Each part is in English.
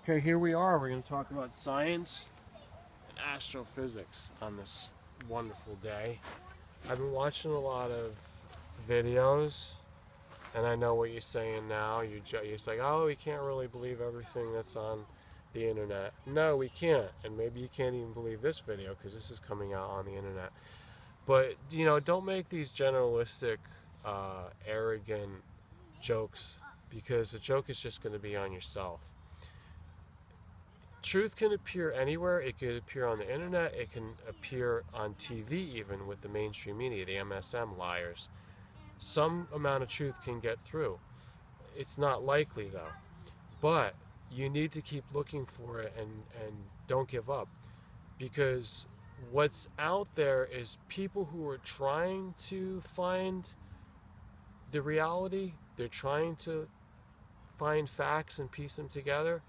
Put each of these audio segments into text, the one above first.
Okay, here we are. We're going to talk about science and astrophysics on this wonderful day. I've been watching a lot of videos, and I know what you're saying now. You're saying, oh, we can't really believe everything that's on the internet. No, we can't. And maybe you can't even believe this video because this is coming out on the internet. But, you know, don't make these generalistic, arrogant jokes, because the joke is just going to be on yourself. Truth can appear anywhere. It could appear on the internet. It can appear on TV, even with the mainstream media, the MSM liars. Some amount of truth can get through. It's not likely, though. But you need to keep looking for it and don't give up. Because what's out there is people who are trying to find the reality. They're trying to find facts and piece them together.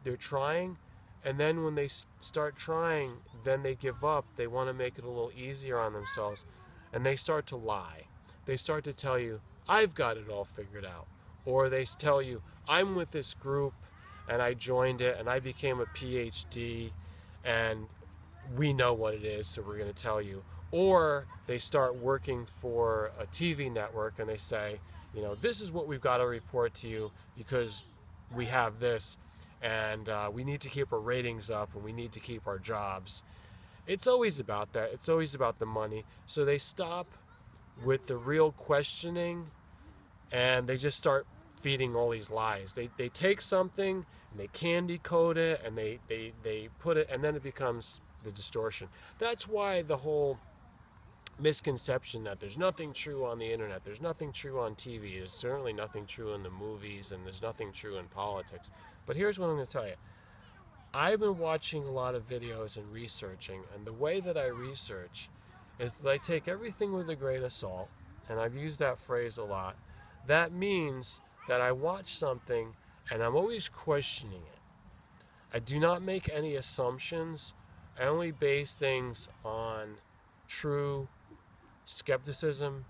They're trying. And then when they start trying, then they give up. They want to make it a little easier on themselves. And they start to lie. They start to tell you, I've got it all figured out. Or they tell you, I'm with this group and I joined it and I became a PhD and we know what it is, so we're going to tell you. Or they start working for a TV network and they say, you know, this is what we've got to report to you because we have this. And we need to keep our ratings up and we need to keep our jobs. It's always about that. It's always about the money. So they stop with the real questioning and they just start feeding all these lies. They take something and they candy coat it and they put it, and then it becomes the distortion. That's why the whole misconception that there's nothing true on the internet, there's nothing true on TV, there's certainly nothing true in the movies, and there's nothing true in politics. But here's what I'm going to tell you. I've been watching a lot of videos and researching, and the way that I research is that I take everything with a grain of salt, and I've used that phrase a lot. That means that I watch something and I'm always questioning it. I do not make any assumptions. I only base things on true skepticism,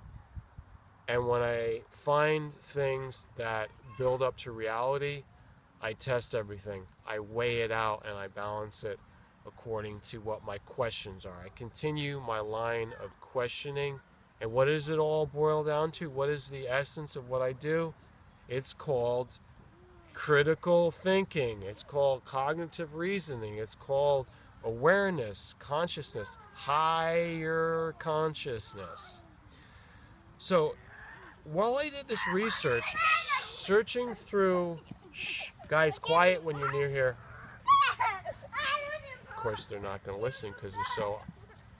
and when I find things that build up to reality, I test everything. I weigh it out and I balance it according to what my questions are. I continue my line of questioning. And what does it all boil down to? What is the essence of what I do? It's called critical thinking. It's called cognitive reasoning. It's called awareness, consciousness, higher consciousness. So while I did this research, searching through, guys, quiet when you're near here. Of course, they're not going to listen because they're so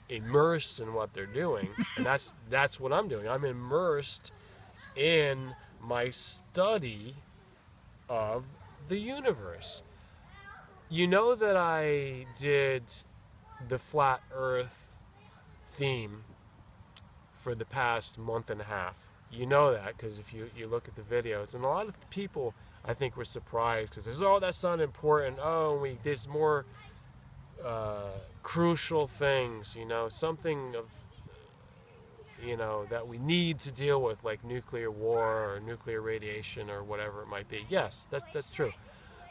immersed in what they're doing, and that's what I'm doing. I'm immersed in my study of the universe. You know that I did the flat earth theme for the past month and a half. You know that because if you look at the videos, and a lot of people I think were surprised because there's, oh, that's not important. Oh, there's more crucial things, you know, something of, you know, that we need to deal with, like nuclear war or nuclear radiation or whatever it might be. Yes, that's true.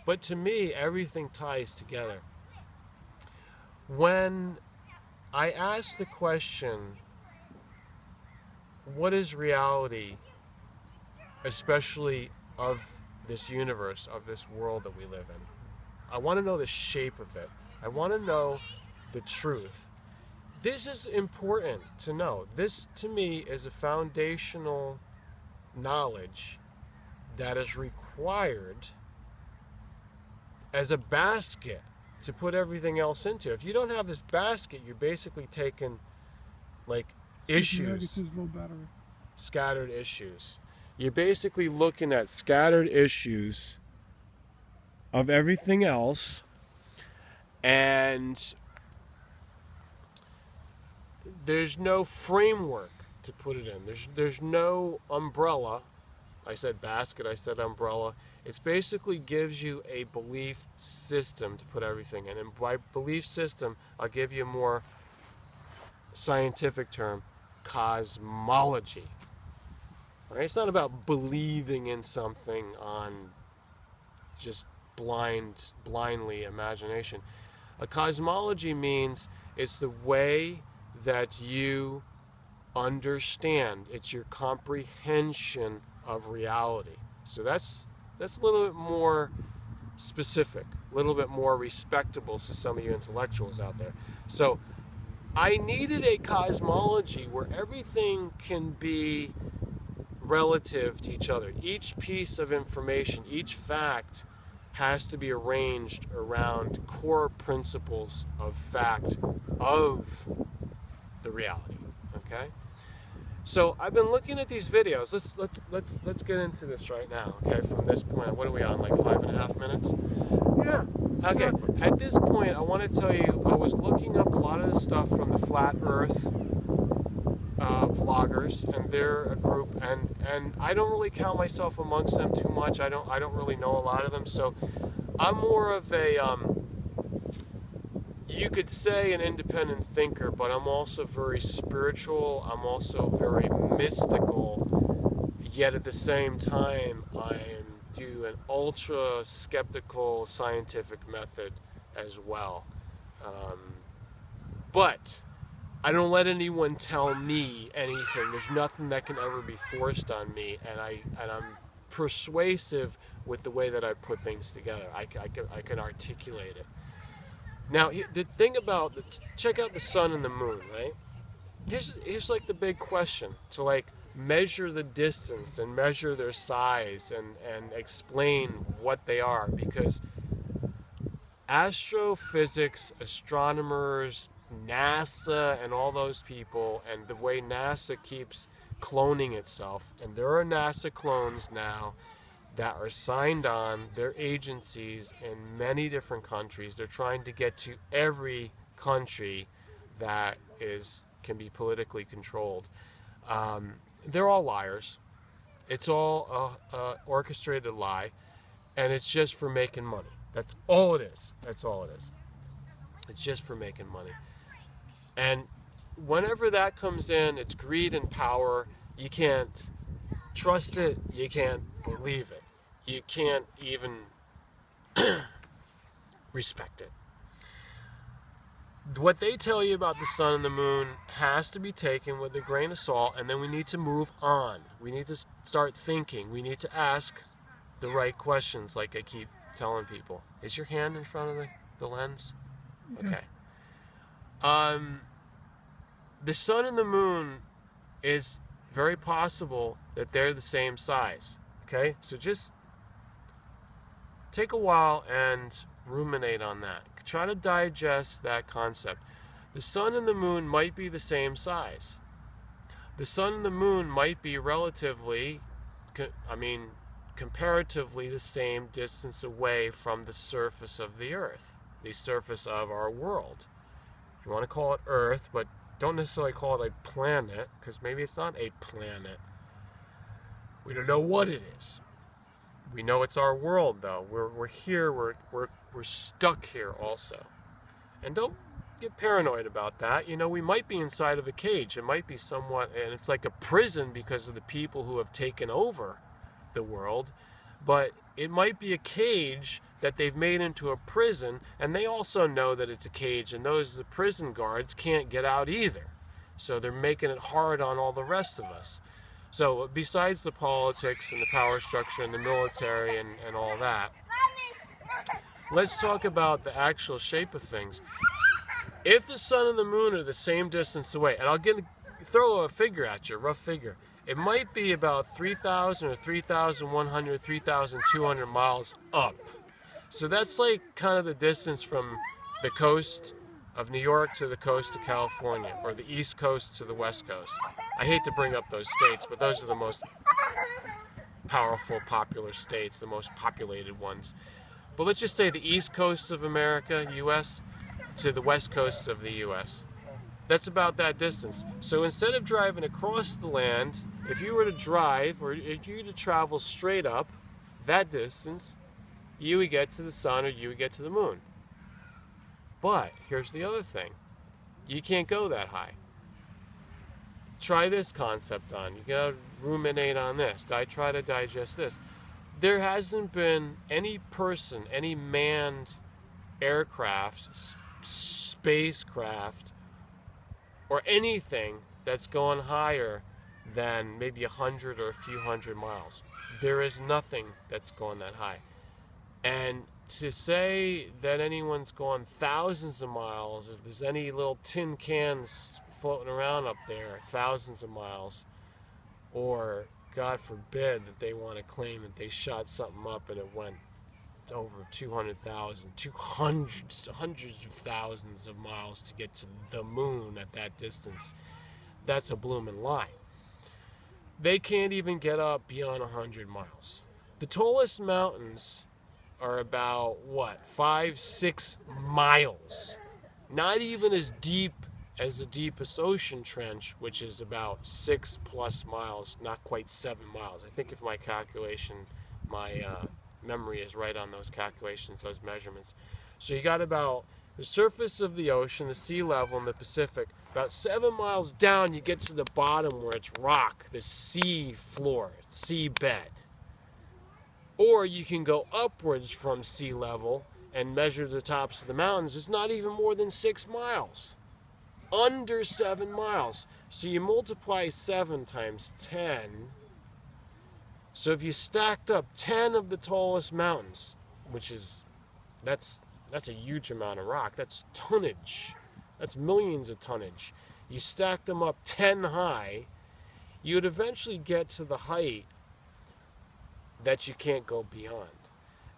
But to me, everything ties together. When I ask the question, what is reality, especially of this universe, of this world that we live in? I want to know the shape of it. I want to know the truth. This is important to know. This, to me, is a foundational knowledge that is required as a basket to put everything else into. If you don't have this basket, you're basically taking, like, issues, scattered issues. You're basically looking at scattered issues of everything else, and there's no framework to put it in. There's no umbrella. I said basket, I said umbrella. It basically gives you a belief system to put everything in. And by belief system, I'll give you a more scientific term, cosmology. Right? It's not about believing in something on just blindly imagination. A cosmology means it's the way that you understand. It's your comprehension of reality. So that's a little bit more specific, a little bit more respectable to some of you intellectuals out there. So I needed a cosmology where everything can be relative to each other. Each piece of information, each fact has to be arranged around core principles of fact of the reality. Okay? So I've been looking at these videos. Let's get into this right now. Okay, from this point, what are we on? Like 5.5 minutes? Yeah. Okay. Exactly. At this point, I want to tell you, I was looking up a lot of the stuff from the Flat Earth vloggers, and they're a group, and I don't really count myself amongst them too much. I don't really know a lot of them, so I'm more of a you could say an independent thinker, but I'm also very spiritual. I'm also very mystical, yet at the same time I do an ultra skeptical scientific method as well. But I don't let anyone tell me anything. There's nothing that can ever be forced on me, and I'm persuasive with the way that I put things together. I can articulate it. Now, the thing about check out the sun and the moon, right? Here's like the big question to like measure the distance and measure their size and explain what they are, because astrophysics, astronomers, NASA, and all those people, and the way NASA keeps cloning itself, and there are NASA clones now that are signed on, they're agencies in many different countries. They're trying to get to every country that can be politically controlled. They're all liars. It's all orchestrated lie, and it's just for making money. That's all it is. That's all it is. It's just for making money. And whenever that comes in, it's greed and power. You can't trust it. You can't believe it. You can't even respect it. What they tell you about the sun and the moon has to be taken with a grain of salt, and then we need to move on. We need to start thinking. We need to ask the right questions, like I keep telling people. Is your hand in front of the lens? Okay. The sun and the moon, is very possible that they're the same size. Okay? So just take a while and ruminate on that. Try to digest that concept. The sun and the moon might be the same size. The sun and the moon might be comparatively the same distance away from the surface of the Earth, the surface of our world. You want to call it Earth, but don't necessarily call it a planet, because maybe it's not a planet. We don't know what it is. We know it's our world, though. We're here. We're stuck here also. And don't get paranoid about that. You know, we might be inside of a cage. It might be somewhat, and it's like a prison because of the people who have taken over the world. But it might be a cage that they've made into a prison, and they also know that it's a cage, and the prison guards can't get out either. So they're making it hard on all the rest of us. So besides the politics and the power structure and the military and all that, let's talk about the actual shape of things. If the sun and the moon are the same distance away, and I'll throw a figure at you, a rough figure, it might be about 3,000 or 3,100, 3,200 miles up. So that's like kind of the distance from the coast of New York to the coast of California, or the East Coast to the West Coast. I hate to bring up those states, but those are the most powerful, popular states, the most populated ones. But let's just say the East Coast of America, U.S., to the West Coast of the U.S. That's about that distance. So instead of driving across the land, if you were to drive, or if you were to travel straight up that distance, you would get to the sun or you would get to the moon. But here's the other thing. You can't go that high. Try this concept on. You gotta ruminate on this. Try to digest this. There hasn't been any person, any manned aircraft, spacecraft, or anything that's gone higher than maybe 100 or a few hundred miles. There is nothing that's gone that high. And to say that anyone's gone thousands of miles, if there's any little tin cans floating around up there, thousands of miles, or God forbid that they want to claim that they shot something up and it went over 200,000, hundreds of thousands of miles to get to the moon at that distance. That's a blooming lie. They can't even get up beyond 100 miles. The tallest mountains are about, 5-6 miles. Not even as deep as the deepest ocean trench, which is about 6+ miles, not quite 7 miles. I think if my calculation, my memory is right on those calculations, those measurements. So you got about the surface of the ocean, the sea level in the Pacific, about 7 miles down you get to the bottom where it's rock, the sea floor, sea bed. Or you can go upwards from sea level and measure the tops of the mountains. It's not even more than 6 miles. Under 7 miles. So you multiply 7 times 10. So if you stacked up 10 of the tallest mountains, which is, that's a huge amount of rock. That's tonnage. That's millions of tonnage. You stacked them up 10 high, you'd eventually get to the height that you can't go beyond.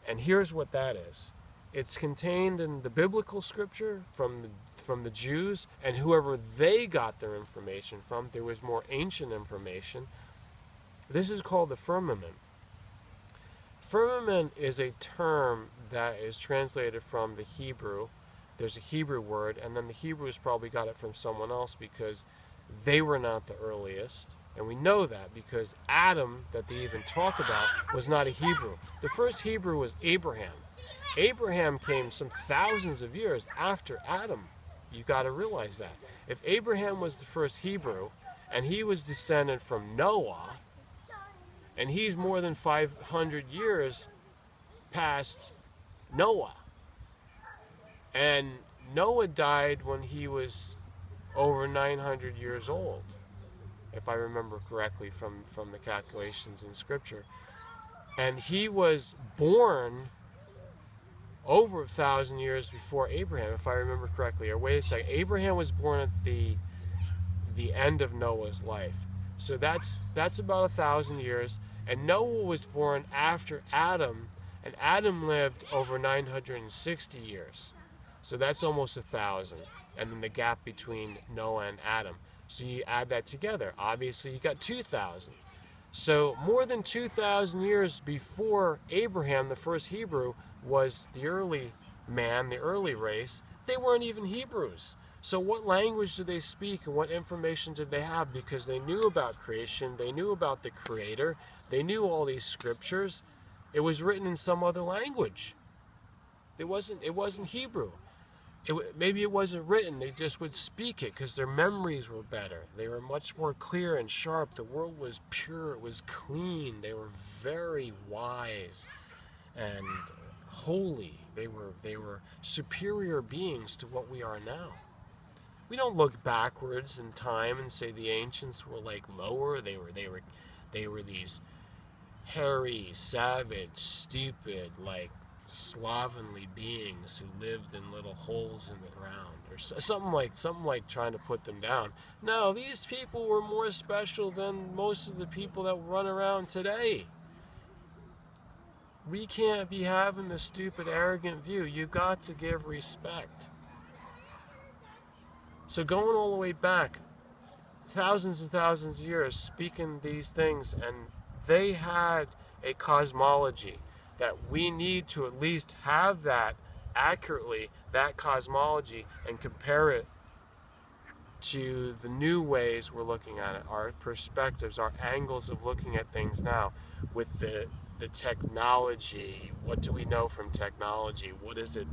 And here's what that is. It's contained in the biblical scripture from the Jews and whoever they got their information from. There was more ancient information. This is called the firmament. Firmament is a term that is translated from the Hebrew. There's a Hebrew word, and then the Hebrews probably got it from someone else because they were not the earliest. And we know that because Adam, that they even talk about, was not a Hebrew. The first Hebrew was Abraham. Abraham came some thousands of years after Adam. You got to realize that. If Abraham was the first Hebrew, and he was descended from Noah, and he's more than 500 years past Noah. And Noah died when he was over 900 years old, if I remember correctly from the calculations in Scripture. And he was born over 1,000 years before Abraham, if I remember correctly. Or wait a second, Abraham was born at the end of Noah's life. So that's about 1,000 years. And Noah was born after Adam, and Adam lived over 960 years. So that's almost 1,000. And then the gap between Noah and Adam. So you add that together. Obviously, you got 2,000. So more than 2,000 years before Abraham, the first Hebrew, was the early man, the early race, they weren't even Hebrews. So what language did they speak and what information did they have? Because they knew about creation, they knew about the Creator, they knew all these scriptures. It was written in some other language. It wasn't Hebrew. Maybe it wasn't written, they just would speak it because their memories were better. They were much more clear and sharp. The world was pure, it was clean. They were very wise and holy. They were superior beings to what we are now. We don't look backwards in time and say the ancients were like lower. They were these hairy, savage, stupid, like slovenly beings who lived in little holes in the ground, or something like trying to put them down. No, these people were more special than most of the people that run around today. We can't be having this stupid, arrogant view. You've got to give respect. So going all the way back, thousands and thousands of years, speaking these things, and they had a cosmology that we need to at least have that accurately, that cosmology, and compare it to the new ways we're looking at it, our perspectives, our angles of looking at things now with the technology. What do we know from technology? What is it?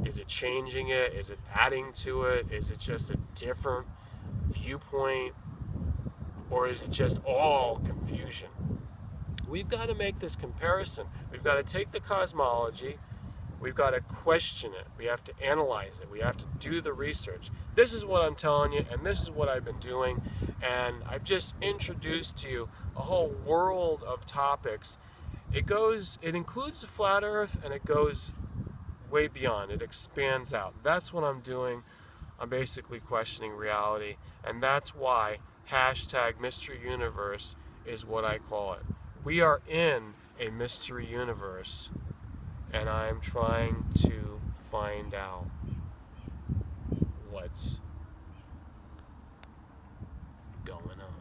Is it changing it? Is it adding to it? Is it just a different viewpoint? Or is it just all confusion? We've got to make this comparison. We've got to take the cosmology, we've got to question it, we have to analyze it, we have to do the research. This is what I'm telling you, and this is what I've been doing, and I've just introduced to you a whole world of topics. It includes the flat earth, and it goes way beyond. It expands out. That's what I'm doing. I'm basically questioning reality, and that's why hashtag Mystery Universe is what I call it. We are in a mystery universe, and I'm trying to find out what's going on.